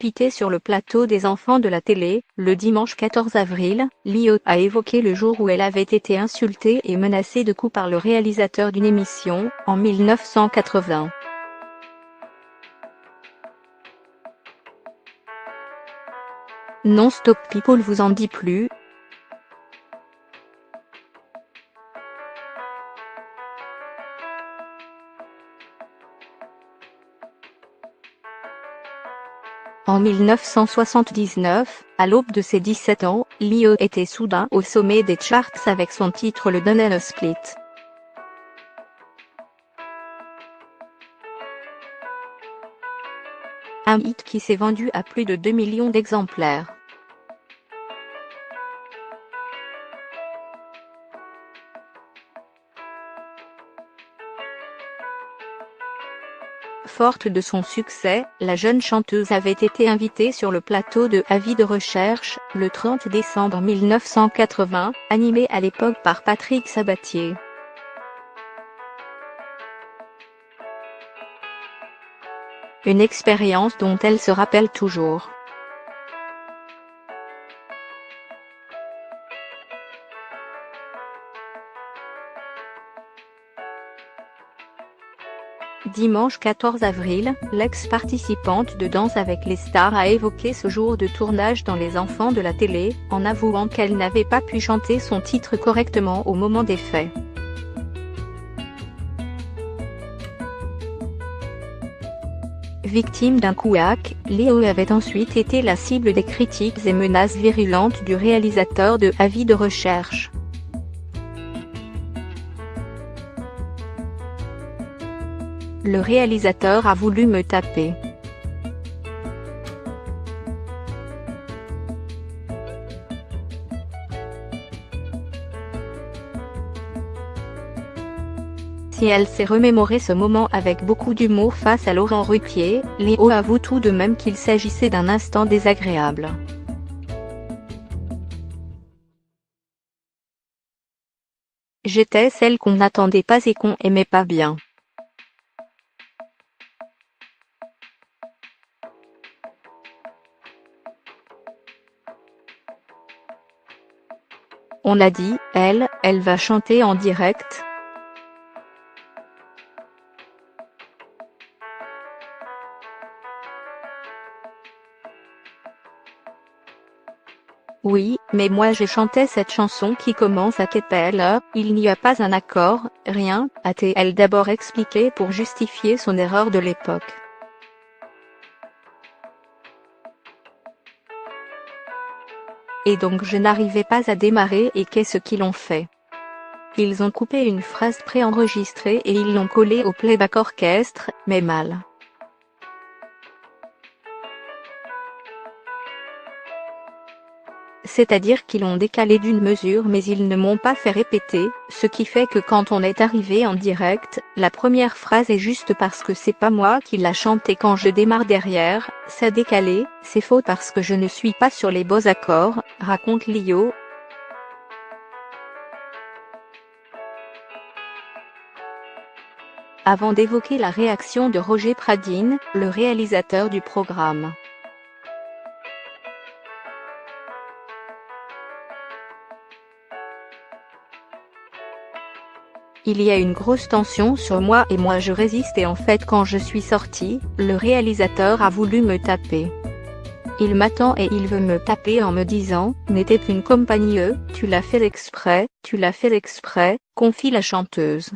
précipité sur le plateau des enfants de la télé. Le dimanche 14 avril, Lio a évoqué le jour où elle avait été insultée et menacée de coups par le réalisateur d'une émission, en 1980. Non-Stop People vous en dit plus. En 1979, à l'aube de ses 17 ans, Lio était soudain au sommet des charts avec son titre Le Done and Split. Un hit qui s'est vendu à plus de 2 millions d'exemplaires. Forte de son succès, la jeune chanteuse avait été invitée sur le plateau de Avis de recherche, le 30 décembre 1980, animé à l'époque par Patrick Sabatier. Une expérience dont elle se rappelle toujours. Dimanche 14 avril, l'ex-participante de Danse avec les stars a évoqué ce jour de tournage dans Les enfants de la télé, en avouant qu'elle n'avait pas pu chanter son titre correctement au moment des faits. Victime d'un couac, Lio avait ensuite été la cible des critiques et menaces virulentes du réalisateur de Avis de recherche. Le réalisateur a voulu me taper. Si elle s'est remémoré ce moment avec beaucoup d'humour face à Laurent Ruquier, Lio avoue tout de même qu'il s'agissait d'un instant désagréable. J'étais celle qu'on n'attendait pas et qu'on aimait pas bien. On a dit, elle va chanter en direct. Oui, mais moi j'ai chanté cette chanson qui commence à cappella, il n'y a pas un accord, rien, a-t-elle d'abord expliqué pour justifier son erreur de l'époque. Et donc je n'arrivais pas à démarrer et qu'est-ce qu'ils ont fait? Ils ont coupé une phrase préenregistrée et ils l'ont collée au playback orchestre, mais mal. C'est-à-dire qu'ils l'ont décalé d'une mesure mais ils ne m'ont pas fait répéter, ce qui fait que quand on est arrivé en direct, la première phrase est juste parce que c'est pas moi qui l'a chantée quand je démarre derrière, c'est décalé, c'est faux parce que je ne suis pas sur les beaux accords, raconte Lio. Avant d'évoquer la réaction de Roger Pradine, le réalisateur du programme. Il y a une grosse tension sur moi et moi je résiste et en fait quand je suis sortie, le réalisateur a voulu me taper. Il m'attend et il veut me taper en me disant « N'était qu'une compagnie, tu l'as fait exprès, confie la chanteuse.